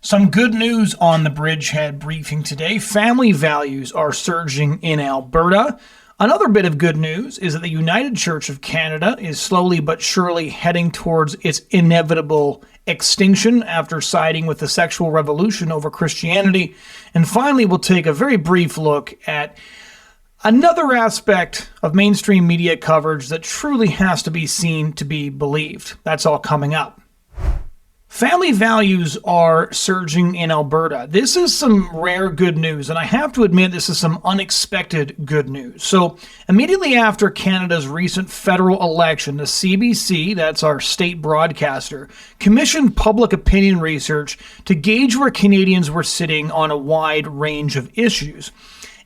Some good news on the Bridgehead briefing today. Family values are surging in Alberta. Another bit of good news is that the United Church of Canada is slowly but surely heading towards its inevitable extinction after siding with the sexual revolution over Christianity. And finally, we'll take a very brief look at another aspect of mainstream media coverage that truly has to be seen to be believed. That's all coming up. Family values are surging in Alberta. This is some rare good news, and I have to admit this is some unexpected good news. So immediately after Canada's recent federal election, the CBC, that's our state broadcaster, commissioned public opinion research to gauge where Canadians were sitting on a wide range of issues.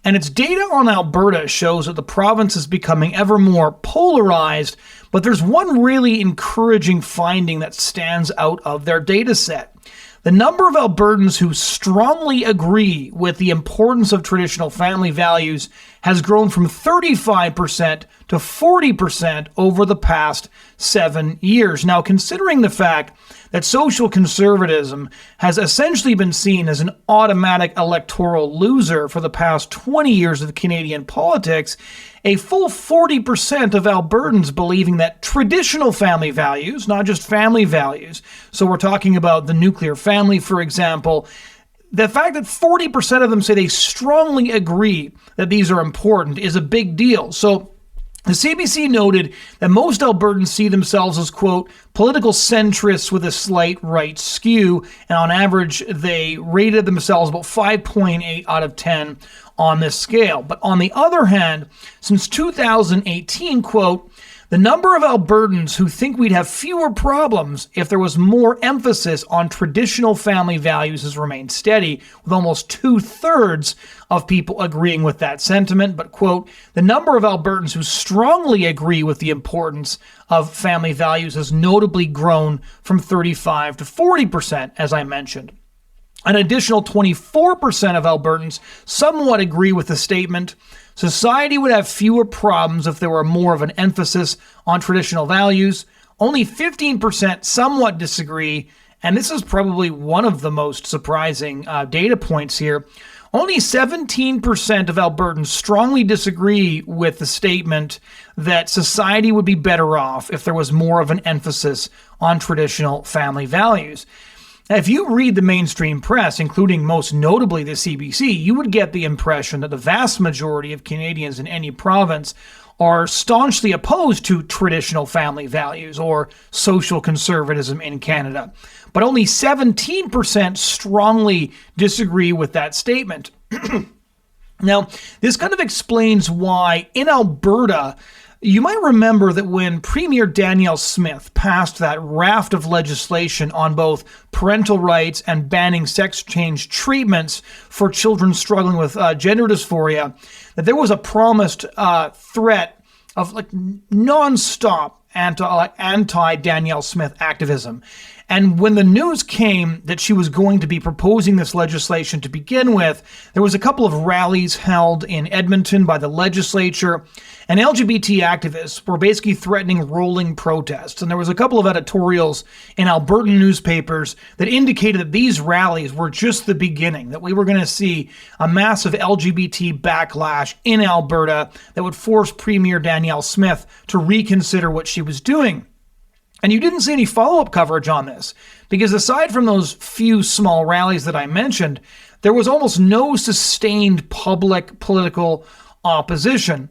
And its data on Alberta shows that the province is becoming ever more polarized, but there's one really encouraging finding that stands out of their data set. The number of Albertans who strongly agree with the importance of traditional family values has grown from 35% to 40% over the past 7 years. Now, considering the fact that social conservatism has essentially been seen as an automatic electoral loser for the past 20 years of Canadian politics, a full 40% of Albertans believing that traditional family values, not just family values, so we're talking about the nuclear family, for example, the fact that 40% of them say they strongly agree that these are important is a big deal. So the CBC noted that most Albertans see themselves as, quote, political centrists with a slight right skew, and on average, they rated themselves about 5.8 out of 10 on this scale. But on the other hand, since 2018, quote, the number of Albertans who think we'd have fewer problems if there was more emphasis on traditional family values has remained steady, with almost 2/3 of people agreeing with that sentiment. But, quote, the number of Albertans who strongly agree with the importance of family values has notably grown from 35 to 40%, as I mentioned. An additional 24% of Albertans somewhat agree with the statement, society would have fewer problems if there were more of an emphasis on traditional values. Only 15% somewhat disagree, and this is probably one of the most surprising data points here. Only 17% of Albertans strongly disagree with the statement that society would be better off if there was more of an emphasis on traditional family values. Now, if you read the mainstream press, including most notably the CBC, you would get the impression that the vast majority of Canadians in any province are staunchly opposed to traditional family values or social conservatism in Canada. But only 17% strongly disagree with that statement. Now, this kind of explains why in Alberta, you might remember that when Premier Danielle Smith passed that raft of legislation on both parental rights and banning sex change treatments for children struggling with gender dysphoria, that there was a promised threat of like nonstop anti-Danielle Smith activism. And when the news came that she was going to be proposing this legislation to begin with, there was a couple of rallies held in Edmonton by the legislature, and LGBT activists were basically threatening rolling protests. And there was a couple of editorials in Albertan newspapers that indicated that these rallies were just the beginning, that we were going to see a massive LGBT backlash in Alberta that would force Premier Danielle Smith to reconsider what she was doing. And you didn't see any follow-up coverage on this, because aside from those few small rallies that I mentioned, there was almost no sustained public political opposition.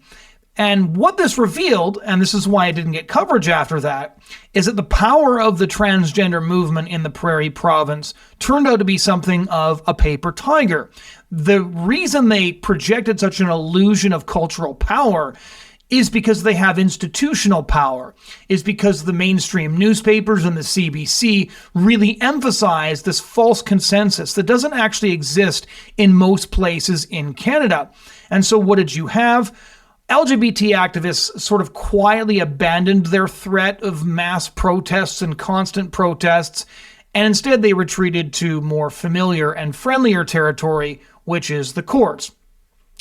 And what this revealed, and this is why it didn't get coverage after that, is that the power of the transgender movement in the Prairie Province turned out to be something of a paper tiger. The reason they projected such an illusion of cultural power is because they have institutional power, is because the mainstream newspapers and the CBC really emphasize this false consensus that doesn't actually exist in most places in Canada. And so what did you have? LGBT activists sort of quietly abandoned their threat of mass protests and constant protests, and instead they retreated to more familiar and friendlier territory, which is the courts.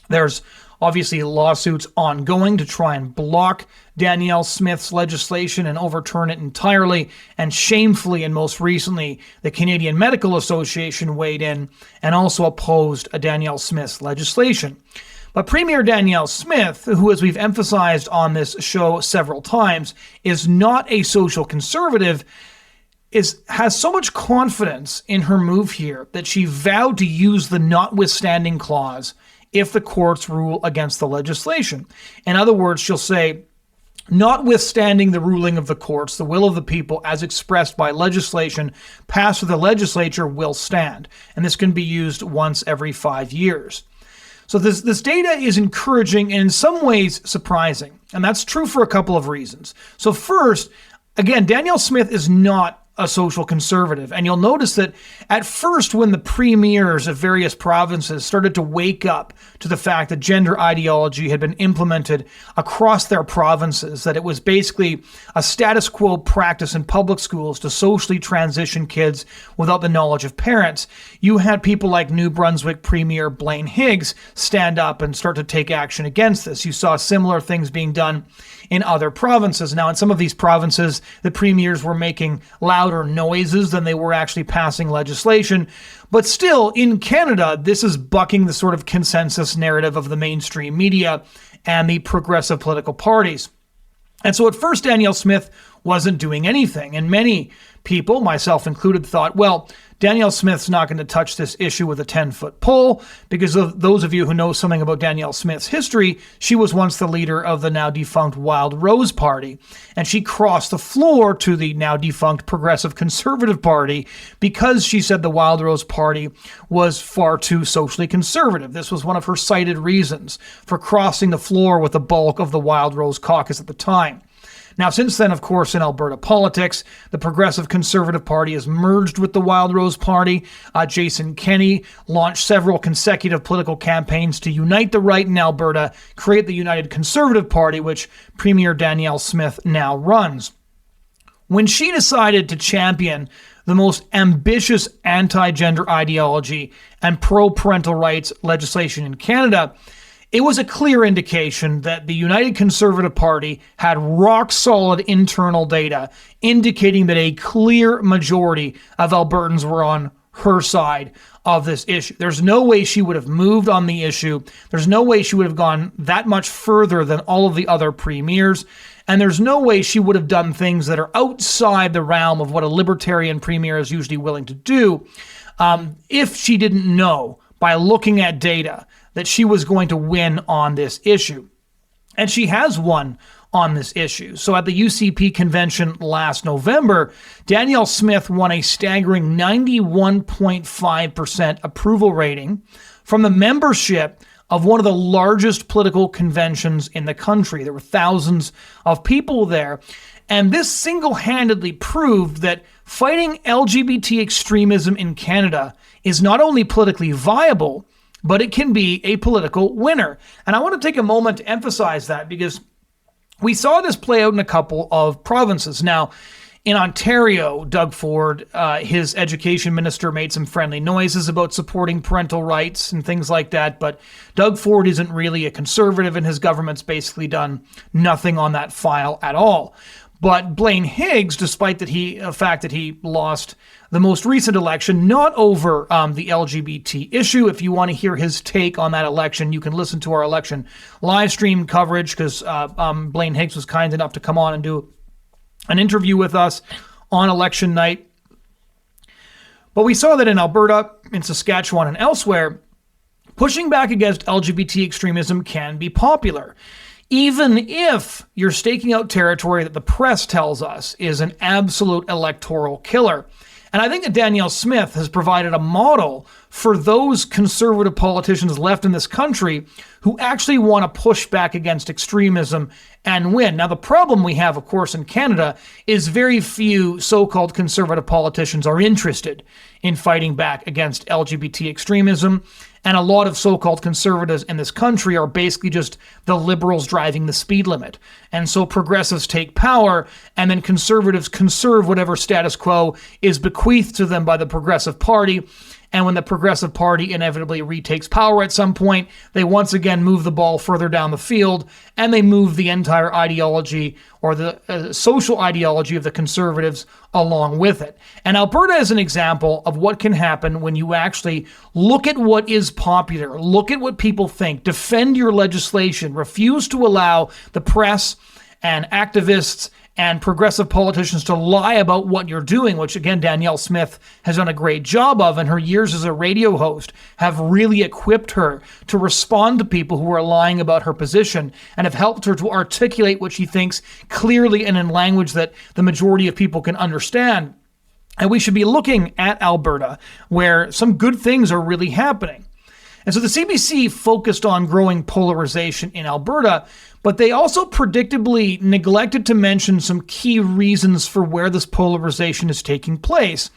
There's obviously lawsuits ongoing to try and block Danielle Smith's legislation and overturn it entirely. And shamefully, and most recently, the Canadian Medical Association weighed in and also opposed Danielle Smith's legislation. But Premier Danielle Smith, who, as we've emphasized on this show several times, is not a social conservative, has so much confidence in her move here that she vowed to use the notwithstanding clause if the courts rule against the legislation. In other words, she'll say, notwithstanding the ruling of the courts, the will of the people as expressed by legislation passed through the legislature will stand. And this can be used once every 5 years. So this data is encouraging and in some ways surprising. And that's true for a couple of reasons. So first, again, Danielle Smith is not a social conservative. And you'll notice that at first, when the premiers of various provinces started to wake up to the fact that gender ideology had been implemented across their provinces, that it was basically a status quo practice in public schools to socially transition kids without the knowledge of parents, you had people like New Brunswick Premier Blaine Higgs stand up and start to take action against this. You saw similar things being done in other provinces. Now, in some of these provinces, the premiers were making louder noises than they were actually passing legislation. But still, in Canada, this is bucking the sort of consensus narrative of the mainstream media and the progressive political parties. And so at first, Danielle Smith wasn't doing anything. And many people, myself included, thought, well, Danielle Smith's not going to touch this issue with a 10-foot pole, because of those of you who know something about Danielle Smith's history, she was once the leader of the now defunct Wild Rose Party, and she crossed the floor to the now defunct Progressive Conservative Party because she said the Wild Rose Party was far too socially conservative. This was one of her cited reasons for crossing the floor with the bulk of the Wild Rose caucus at the time. Now, since then, of course, in Alberta politics, the Progressive Conservative Party has merged with the Wild Rose Party. Jason Kenney launched several consecutive political campaigns to unite the right in Alberta, create the United Conservative Party, which Premier Danielle Smith now runs. When she decided to champion the most ambitious anti-gender ideology and pro-parental rights legislation in Canada, it was a clear indication that the United Conservative Party had rock-solid internal data indicating that a clear majority of Albertans were on her side of this issue. There's no way she would have moved on the issue. There's no way she would have gone that much further than all of the other premiers. And there's no way she would have done things that are outside the realm of what a libertarian premier is usually willing to do if she didn't know by looking at data that she was going to win on this issue. And she has won on this issue. So at the UCP convention last November, Danielle Smith won a staggering 91.5% approval rating from the membership of one of the largest political conventions in the country. There were thousands of people there. And this single-handedly proved that fighting LGBT extremism in Canada is not only politically viable, but it can be a political winner. And I want to take a moment to emphasize that because we saw this play out in a couple of provinces. Now, in Ontario, Doug Ford, his education minister, made some friendly noises about supporting parental rights and things like that. But Doug Ford isn't really a conservative, and his government's basically done nothing on that file at all. But Blaine Higgs, despite the fact that he lost the most recent election, not over the LGBT issue. If you want to hear his take on that election, you can listen to our election live stream coverage because Blaine Higgs was kind enough to come on and do an interview with us on election night. But we saw that in Alberta, in Saskatchewan, and elsewhere, pushing back against LGBT extremism can be popular, even if you're staking out territory that the press tells us is an absolute electoral killer. And I think that Danielle Smith has provided a model for those conservative politicians left in this country who actually want to push back against extremism and win. Now, the problem we have, of course, in Canada is very few so-called conservative politicians are interested in fighting back against LGBT extremism. And a lot of so-called conservatives in this country are basically just the liberals driving the speed limit. And so progressives take power, and then conservatives conserve whatever status quo is bequeathed to them by the Progressive Party. And when the Progressive Party inevitably retakes power at some point, they once again move the ball further down the field, and they move the entire ideology or the social ideology of the Conservatives along with it. And Alberta is an example of what can happen when you actually look at what is popular, look at what people think, defend your legislation, refuse to allow the press and activists and progressive politicians to lie about what you're doing, which again, Danielle Smith has done a great job of, and her years as a radio host have really equipped her to respond to people who are lying about her position and have helped her to articulate what she thinks clearly and in language that the majority of people can understand. And we should be looking at Alberta, where some good things are really happening. And so the CBC focused on growing polarization in Alberta, but they also predictably neglected to mention some key reasons for where this polarization is taking place.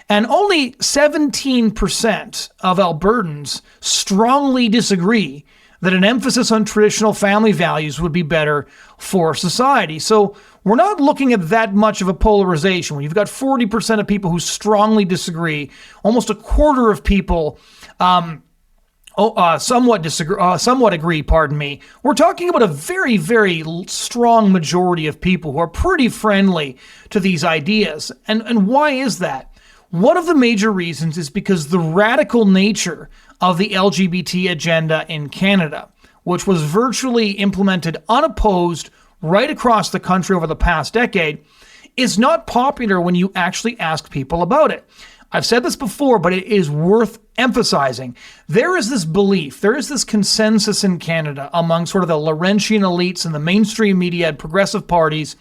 And only 17% of Albertans strongly disagree that an emphasis on traditional family values would be better for society. So we're not looking at that much of a polarization. When you've got 40% of people who strongly disagree, almost a quarter of people somewhat agree, we're talking about a very, very strong majority of people who are pretty friendly to these ideas. And why is that? One of the major reasons is because the radical nature of the LGBT agenda in Canada, which was virtually implemented unopposed right across the country over the past decade, is not popular when you actually ask people about it. I've said this before, but it is worth emphasizing. There is this belief, there is this consensus in Canada among sort of the Laurentian elites and the mainstream media and progressive parties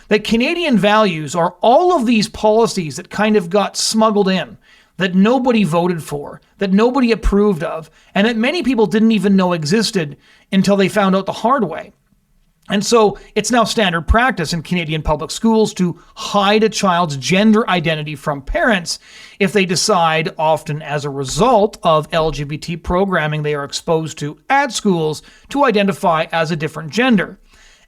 that Canadian values are all of these policies that kind of got smuggled in, that nobody voted for, that nobody approved of, and that many people didn't even know existed until they found out the hard way. And so it's now standard practice in Canadian public schools to hide a child's gender identity from parents if they decide, often as a result of LGBT programming they are exposed to at schools, to identify as a different gender.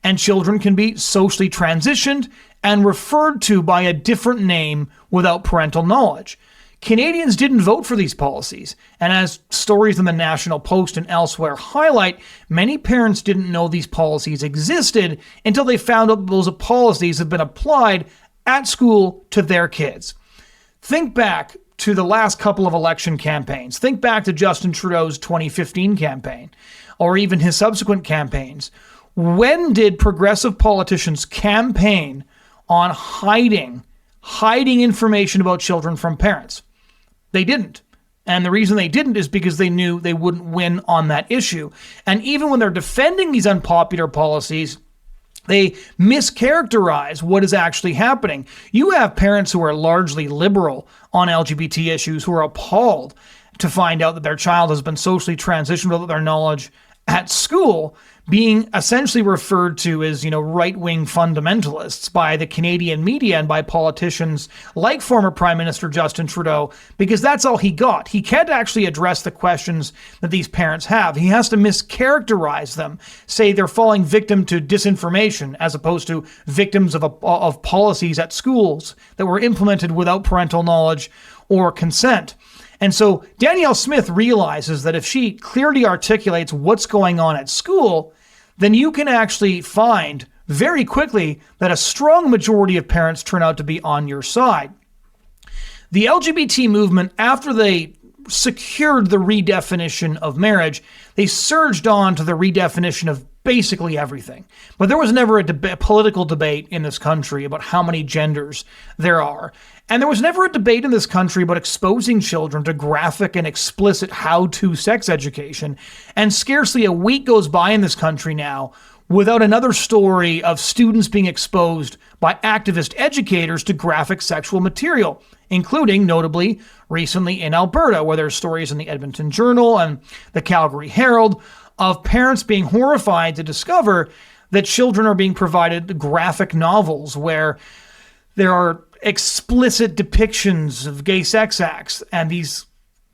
And children can be socially transitioned and referred to by a different name without parental knowledge. Canadians didn't vote for these policies, and as stories in the National Post and elsewhere highlight, many parents didn't know these policies existed until they found out those policies have been applied at school to their kids. Think back to the last couple of election campaigns. Think back to Justin Trudeau's 2015 campaign, or even his subsequent campaigns. When did progressive politicians campaign on hiding information about children from parents? They didn't. And the reason they didn't is because they knew they wouldn't win on that issue. And even when they're defending these unpopular policies, they mischaracterize what is actually happening. You have parents who are largely liberal on LGBT issues who are appalled to find out that their child has been socially transitioned without their knowledge at school, being essentially referred to as, right-wing fundamentalists by the Canadian media and by politicians like former Prime Minister Justin Trudeau, because that's all he got. He can't actually address the questions that these parents have. He has to mischaracterize them, say they're falling victim to disinformation as opposed to victims of policies at schools that were implemented without parental knowledge or consent. And so Danielle Smith realizes that if she clearly articulates what's going on at school, then you can actually find very quickly that a strong majority of parents turn out to be on your side. The LGBT movement, after they secured the redefinition of marriage, they surged on to the redefinition of basically everything. But there was never a political debate in this country about how many genders there are. And there was never a debate in this country about exposing children to graphic and explicit how-to sex education. And scarcely a week goes by in this country now without another story of students being exposed by activist educators to graphic sexual material, including, notably, recently in Alberta, where there's stories in the Edmonton Journal and the Calgary Herald of parents being horrified to discover that children are being provided graphic novels where there are explicit depictions of gay sex acts, and these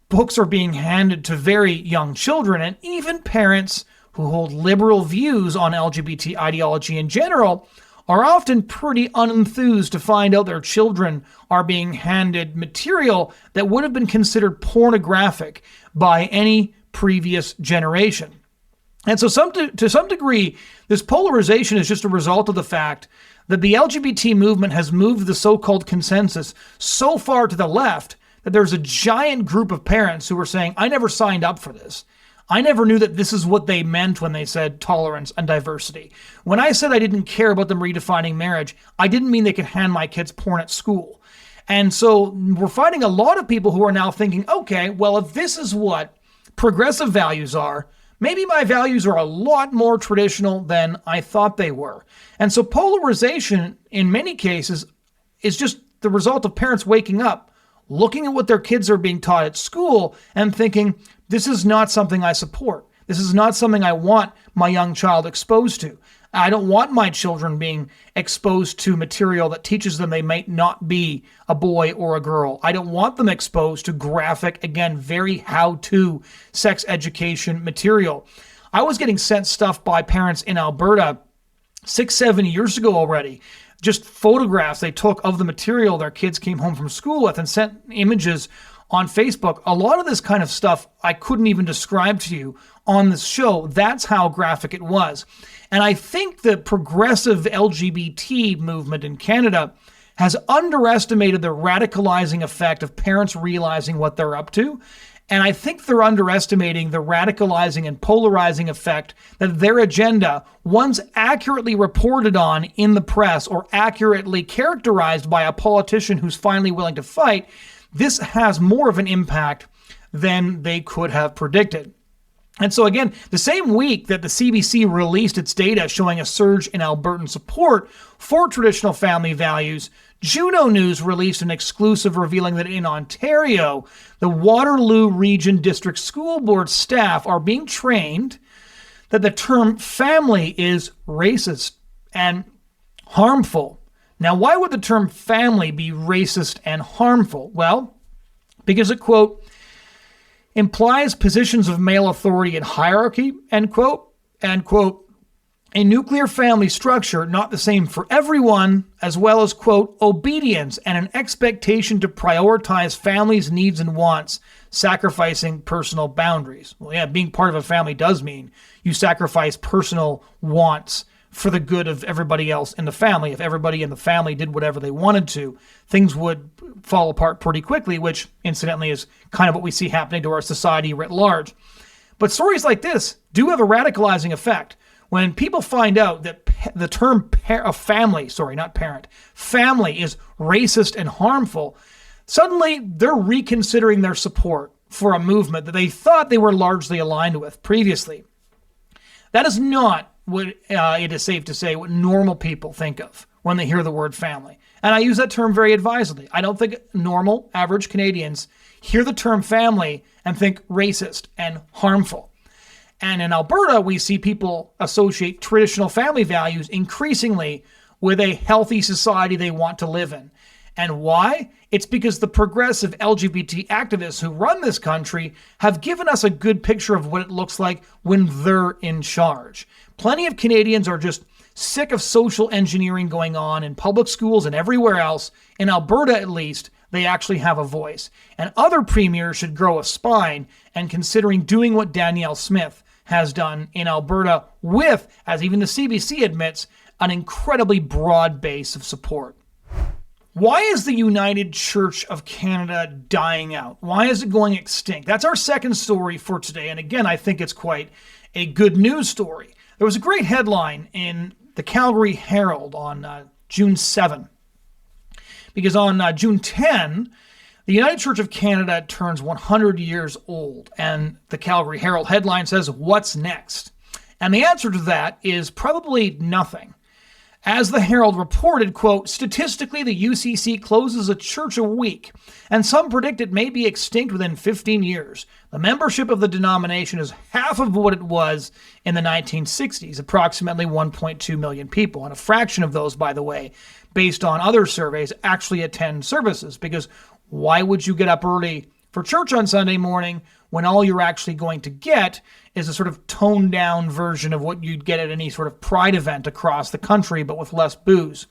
books are being handed to very young children, and even parents who hold liberal views on LGBT ideology in general are often pretty unenthused to find out their children are being handed material that would have been considered pornographic by any previous generation. And so to some degree, this polarization is just a result of the fact that the LGBT movement has moved the so-called consensus so far to the left that there's a giant group of parents who are saying, I never signed up for this. I never knew that this is what they meant when they said tolerance and diversity. When I said I didn't care about them redefining marriage, I didn't mean they could hand my kids porn at school. And so we're finding a lot of people who are now thinking, okay, well, if this is what progressive values are, maybe my values are a lot more traditional than I thought they were. And so polarization, in many cases, is just the result of parents waking up, looking at what their kids are being taught at school and thinking, this is not something I support. This is not something I want my young child exposed to. I don't want my children being exposed to material that teaches them they might not be a boy or a girl. I don't want them exposed to graphic, again, very how-to sex education material. I was getting sent stuff by parents in Alberta 6-7 years ago already. Just photographs they took of the material their kids came home from school with and sent images on Facebook. A lot of this kind of stuff I couldn't even describe to you on this show. That's how graphic it was. And I think the progressive LGBT movement in Canada has underestimated the radicalizing effect of parents realizing what they're up to. And I think they're underestimating the radicalizing and polarizing effect that their agenda, once accurately reported on in the press or accurately characterized by a politician who's finally willing to fight, this has more of an impact than they could have predicted. And so again, the same week that the CBC released its data showing a surge in Albertan support for traditional family values, Juno News released an exclusive revealing that in Ontario, the Waterloo Region District School Board staff are being trained that the term family is racist and harmful. Now, why would the term family be racist and harmful? Well, because it, quote, implies positions of male authority and hierarchy, end quote, and, quote, a nuclear family structure not the same for everyone, as well as, quote, obedience and an expectation to prioritize families' needs and wants, sacrificing personal boundaries. Well, yeah, being part of a family does mean you sacrifice personal wants for the good of everybody else in the family. If everybody in the family did whatever they wanted to, things would fall apart pretty quickly, which incidentally is kind of what we see happening to our society writ large. But stories like this do have a radicalizing effect. When people find out that the term family is racist and harmful, suddenly they're reconsidering their support for a movement that they thought they were largely aligned with previously. That is not what it is safe to say what normal people think of when they hear the word family. And I use that term very advisedly. I don't think normal, average Canadians hear the term family and think racist and harmful. And in Alberta, we see people associate traditional family values increasingly with a healthy society they want to live in. And why? It's because the progressive LGBT activists who run this country have given us a good picture of what it looks like when they're in charge. Plenty of Canadians are just sick of social engineering going on in public schools and everywhere else. In Alberta, at least, they actually have a voice. And other premiers should grow a spine and considering doing what Danielle Smith has done in Alberta with, as even the CBC admits, an incredibly broad base of support. Why is the United Church of Canada dying out? Why is it going extinct? That's our second story for today. And again, I think it's quite a good news story. There was a great headline in the Calgary Herald on June 7. Because on June 10, the United Church of Canada turns 100 years old. And the Calgary Herald headline says, what's next? And the answer to that is probably nothing. As the Herald reported, quote, statistically, the UCC closes a church a week, and some predict it may be extinct within 15 years. The membership of the denomination is half of what it was in the 1960s, approximately 1.2 million people. And a fraction of those, by the way, based on other surveys, actually attend services. Because why would you get up early for church on Sunday morning, when all you're actually going to get is a sort of toned down version of what you'd get at any sort of pride event across the country, but with less booze.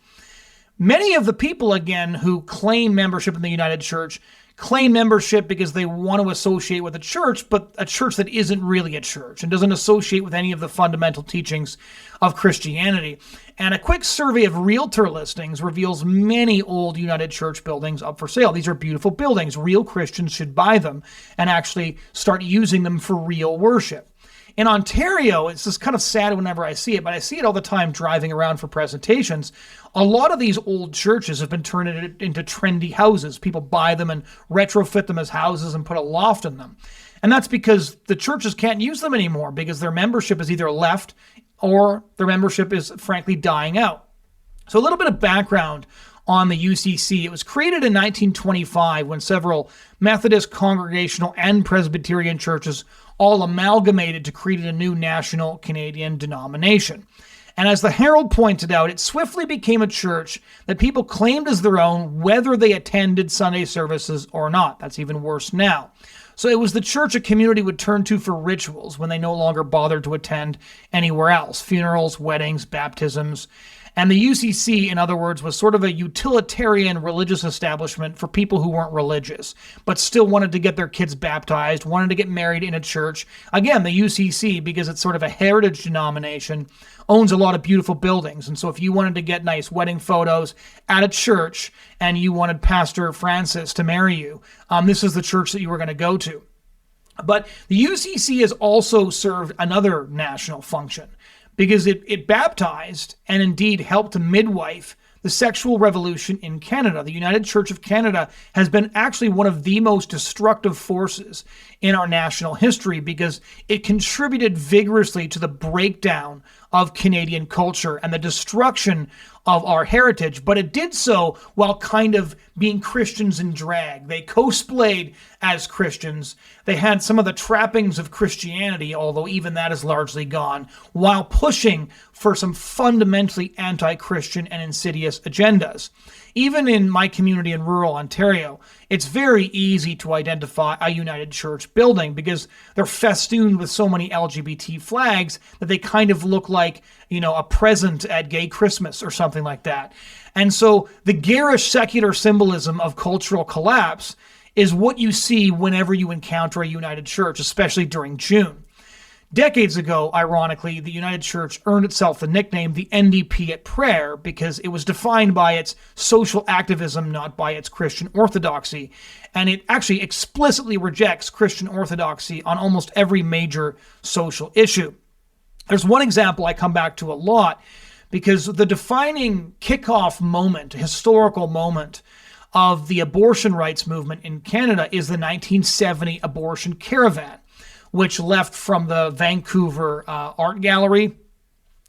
Many of the people, again, who claim membership in the United Church claim membership because they want to associate with a church, but a church that isn't really a church and doesn't associate with any of the fundamental teachings of Christianity. And a quick survey of realtor listings reveals many old United Church buildings up for sale. These are beautiful buildings. Real Christians should buy them and actually start using them for real worship. In Ontario, it's just kind of sad whenever I see it, but I see it all the time driving around for presentations. A lot of these old churches have been turned into trendy houses. People buy them and retrofit them as houses and put a loft in them. And that's because the churches can't use them anymore because their membership is either left or their membership is frankly dying out. So a little bit of background on the UCC. It was created in 1925 when several Methodist, Congregational, and Presbyterian churches all amalgamated to create a new national Canadian denomination. And as the Herald pointed out, it swiftly became a church that people claimed as their own, whether they attended Sunday services or not. That's even worse now. So it was the church a community would turn to for rituals when they no longer bothered to attend anywhere else. Funerals, weddings, baptisms. And the UCC, in other words, was sort of a utilitarian religious establishment for people who weren't religious, but still wanted to get their kids baptized, wanted to get married in a church. Again, the UCC, because it's sort of a heritage denomination, owns a lot of beautiful buildings. And so if you wanted to get nice wedding photos at a church and you wanted Pastor Francis to marry you, this is the church that you were going to go to. But the UCC has also served another national function, because it baptized and indeed helped to midwife the sexual revolution in Canada. The United Church of Canada has been actually one of the most destructive forces in our national history because it contributed vigorously to the breakdown of Canadian culture and the destruction of our heritage, but it did so while kind of being Christians in drag. They cosplayed as Christians. They had some of the trappings of Christianity, although even that is largely gone, while pushing for some fundamentally anti-Christian and insidious agendas. Even in my community in rural Ontario, it's very easy to identify a United Church building because they're festooned with so many LGBT flags that they kind of look like, a present at gay Christmas or something like that. And so the garish secular symbolism of cultural collapse is what you see whenever you encounter a United Church, especially during June. Decades ago, ironically, the United Church earned itself the nickname the NDP at prayer because it was defined by its social activism, not by its Christian orthodoxy. And it actually explicitly rejects Christian orthodoxy on almost every major social issue. There's one example I come back to a lot because the defining kickoff moment, historical moment of the abortion rights movement in Canada is the 1970 abortion caravan, which left from the Vancouver Art Gallery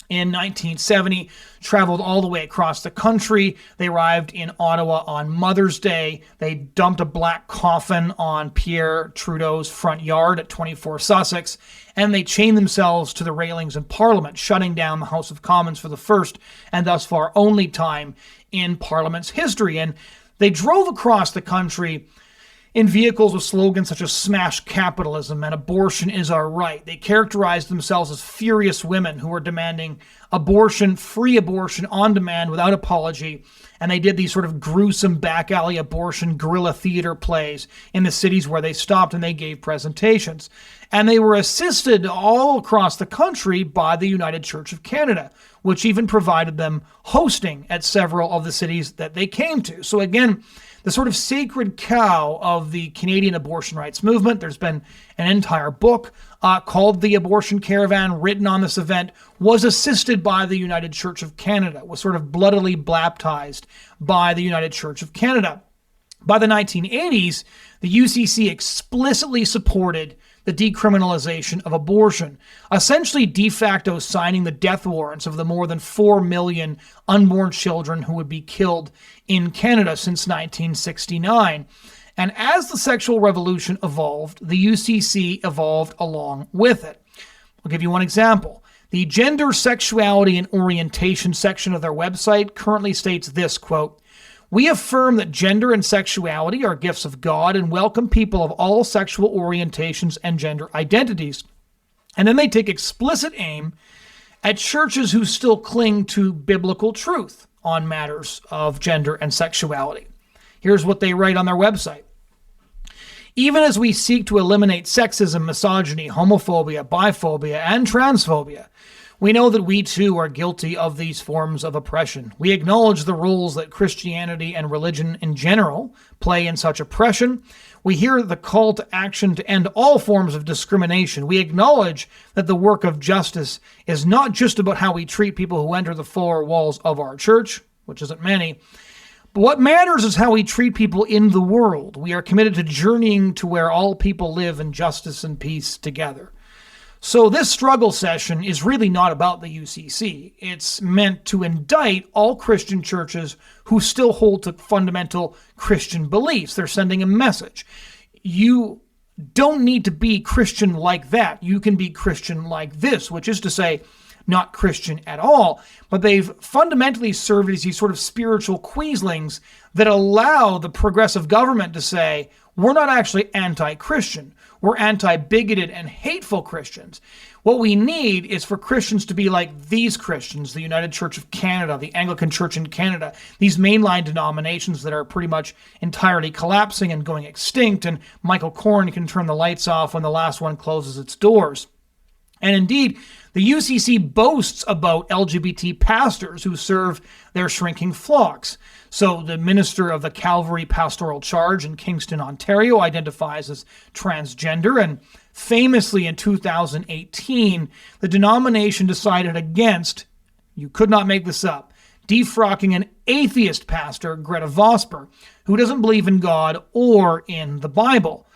in 1970, traveled all the way across the country. They arrived in Ottawa on Mother's Day. They dumped a black coffin on Pierre Trudeau's front yard at 24 Sussex, and they chained themselves to the railings in Parliament, shutting down the House of Commons for the first and thus far only time in Parliament's history. And they drove across the country in vehicles with slogans such as "Smash Capitalism" and "Abortion is our right." They characterized themselves as furious women who were demanding abortion, free abortion on demand without apology. And they did these sort of gruesome back alley abortion guerrilla theater plays in the cities where they stopped, and they gave presentations. And they were assisted all across the country by the United Church of Canada, which even provided them hosting at several of the cities that they came to. So again, the sort of sacred cow of the Canadian abortion rights movement. There's been an entire book called The Abortion Caravan, written on this event, was assisted by the United Church of Canada, was sort of bloodily baptized by the United Church of Canada. By the 1980s, the UCC explicitly supported the decriminalization of abortion, essentially de facto signing the death warrants of the more than 4 million unborn children who would be killed in Canada since 1969. And as the sexual revolution evolved, the UCC evolved along with it. I'll give you one example. The gender, sexuality, and orientation section of their website currently states this, quote, We affirm that gender and sexuality are gifts of God and welcome people of all sexual orientations and gender identities. And then they take explicit aim at churches who still cling to biblical truth on matters of gender and sexuality. Here's what they write on their website. Even as we seek to eliminate sexism, misogyny, homophobia, biphobia, and transphobia, we know that we too are guilty of these forms of oppression. We acknowledge the roles that Christianity and religion in general play in such oppression. We hear the call to action to end all forms of discrimination. We acknowledge that the work of justice is not just about how we treat people who enter the four walls of our church, which isn't many, but what matters is how we treat people in the world. We are committed to journeying to where all people live in justice and peace together. So this struggle session is really not about the UCC. It's meant to indict all Christian churches who still hold to fundamental Christian beliefs. They're sending a message. You don't need to be Christian like that. You can be Christian like this, which is to say, not Christian at all. But they've fundamentally served as these sort of spiritual queaslings that allow the progressive government to say, we're not actually anti-Christian. We're anti-bigoted and hateful Christians. What we need is for Christians to be like these Christians, the United Church of Canada, the Anglican Church in Canada, these mainline denominations that are pretty much entirely collapsing and going extinct, and Michael Corn can turn the lights off when the last one closes its doors. And indeed, the UCC boasts about LGBT pastors who serve their shrinking flocks. So the minister of the Calvary Pastoral Charge in Kingston, Ontario, identifies as transgender, and famously in 2018, the denomination decided against, you could not make this up, defrocking an atheist pastor, Greta Vosper, who doesn't believe in God or in the Bible.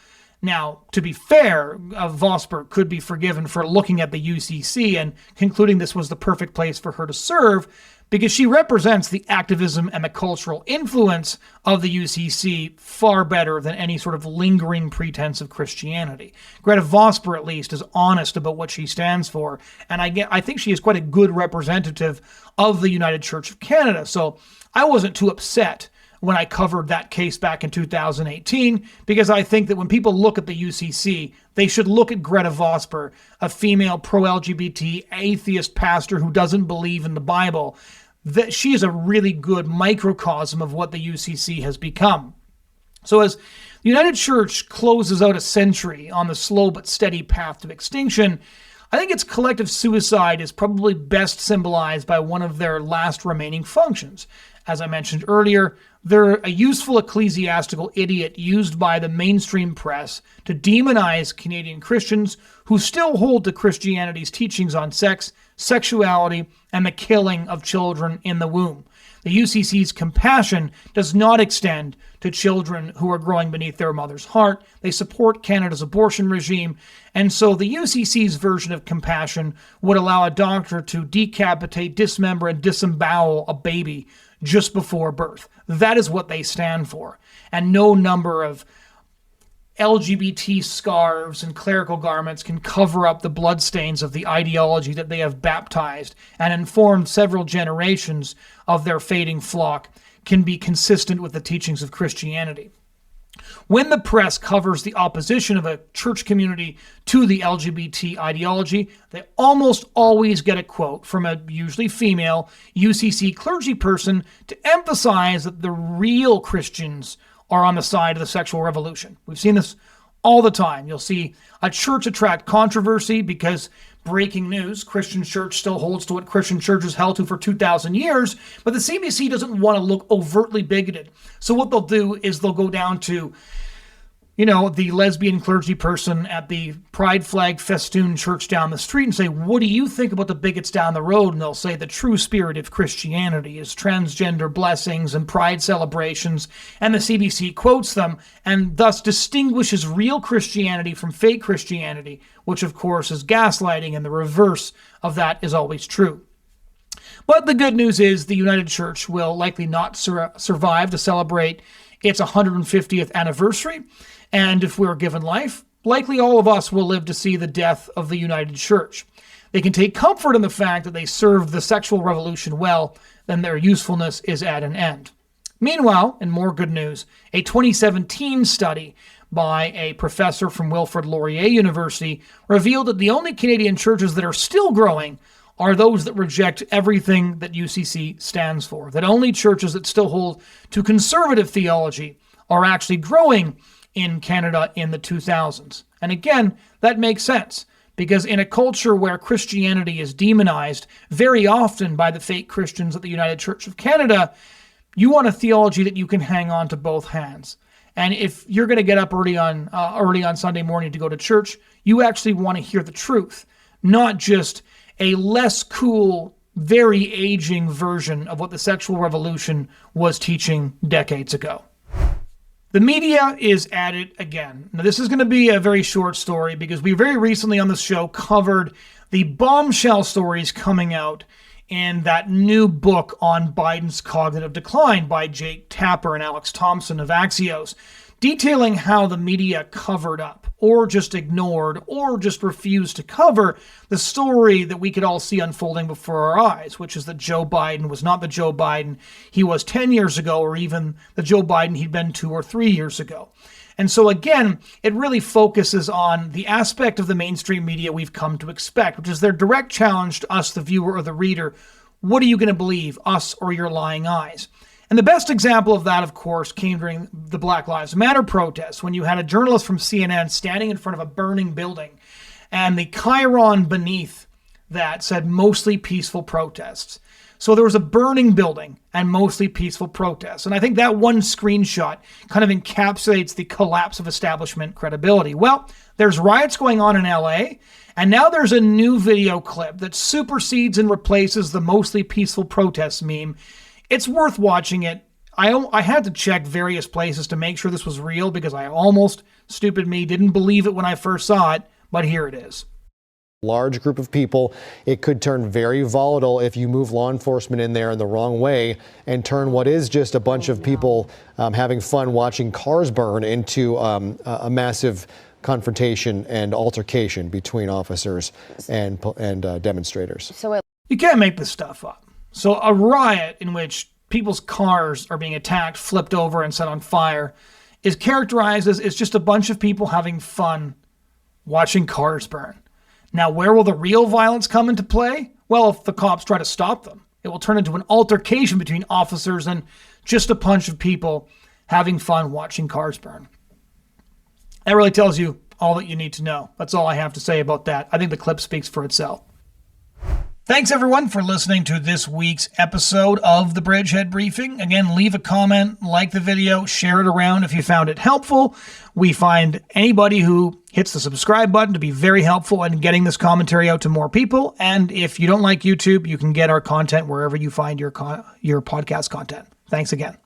Now, to be fair, Vosper could be forgiven for looking at the UCC and concluding this was the perfect place for her to serve because she represents the activism and the cultural influence of the UCC far better than any sort of lingering pretense of Christianity. Greta Vosper, at least, is honest about what she stands for, and I think she is quite a good representative of the United Church of Canada. So I wasn't too upset when I covered that case back in 2018, because I think that when people look at the UCC, they should look at Greta Vosper, a female pro-LGBT atheist pastor who doesn't believe in the Bible, that she is a really good microcosm of what the UCC has become. So as the United Church closes out a century on the slow but steady path to extinction, I think its collective suicide is probably best symbolized by one of their last remaining functions. As I mentioned earlier, they're a useful ecclesiastical idiot used by the mainstream press to demonize Canadian Christians who still hold to Christianity's teachings on sex, sexuality, and the killing of children in the womb. The UCC's compassion does not extend to children who are growing beneath their mother's heart. They support Canada's abortion regime, and so the UCC's version of compassion would allow a doctor to decapitate, dismember, and disembowel a baby just before birth. That is what they stand for. And no number of LGBT scarves and clerical garments can cover up the bloodstains of the ideology that they have baptized and informed several generations of their fading flock can be consistent with the teachings of Christianity. When the press covers the opposition of a church community to the LGBT ideology, they almost always get a quote from a usually female UCC clergy person to emphasize that the real Christians are on the side of the sexual revolution. We've seen this all the time. You'll see a church attract controversy because, breaking news, Christian church still holds to what Christian churches held to for 2,000 years, but the CBC doesn't want to look overtly bigoted. So what they'll do is they'll go down to, the lesbian clergy person at the pride flag festoon church down the street and say, what do you think about the bigots down the road? And they'll say the true spirit of Christianity is transgender blessings and pride celebrations. And the CBC quotes them and thus distinguishes real Christianity from fake Christianity, which of course is gaslighting, and the reverse of that is always true. But the good news is the United Church will likely not survive to celebrate its 150th anniversary. And if we're given life, likely all of us will live to see the death of the United Church. They can take comfort in the fact that they served the sexual revolution well, then their usefulness is at an end. Meanwhile, and more good news, a 2017 study by a professor from Wilfrid Laurier University revealed that the only Canadian churches that are still growing are those that reject everything that UCC stands for. That only churches that still hold to conservative theology are actually growing in Canada in the 2000s. And again, that makes sense, because in a culture where Christianity is demonized very often by the fake Christians at the United Church of Canada, you want a theology that you can hang on to both hands. And if you're going to get up early on Sunday morning to go to church, you actually want to hear the truth, not just a less cool, very aging version of what the sexual revolution was teaching decades ago. The media is at it again. Now, this is going to be a very short story because we very recently on this show covered the bombshell stories coming out in that new book on Biden's cognitive decline by Jake Tapper and Alex Thompson of Axios, detailing how the media covered up or just ignored or just refused to cover the story that we could all see unfolding before our eyes, which is that Joe Biden was not the Joe Biden he was 10 years ago, or even the Joe Biden he'd been 2 or 3 years ago. And so again, it really focuses on the aspect of the mainstream media we've come to expect, which is their direct challenge to us, the viewer or the reader. What are you going to believe, us or your lying eyes? And the best example of that, of course, came during the Black Lives Matter protests, when you had a journalist from CNN standing in front of a burning building, and the chyron beneath that said mostly peaceful protests. So there was a burning building and mostly peaceful protests. And I think that one screenshot kind of encapsulates the collapse of establishment credibility. Well, there's riots going on in LA, and now there's a new video clip that supersedes and replaces the mostly peaceful protests meme. It's worth watching it. I had to check various places to make sure this was real, because I almost, stupid me, didn't believe it when I first saw it, but here it is. Large group of people. It could turn very volatile if you move law enforcement in there in the wrong way and turn what is just a bunch of people having fun watching cars burn into a massive confrontation and altercation between officers and demonstrators. You can't make this stuff up. So a riot in which people's cars are being attacked, flipped over, and set on fire is characterized as it's just a bunch of people having fun watching cars burn. Now, where will the real violence come into play? Well, if the cops try to stop them, it will turn into an altercation between officers and just a bunch of people having fun watching cars burn. That really tells you all that you need to know. That's all I have to say about that. I think the clip speaks for itself. Thanks, everyone, for listening to this week's episode of the Bridgehead Briefing. Again, leave a comment, like the video, share it around if you found it helpful. We find anybody who hits the subscribe button to be very helpful in getting this commentary out to more people. And if you don't like YouTube, you can get our content wherever you find your podcast content. Thanks again.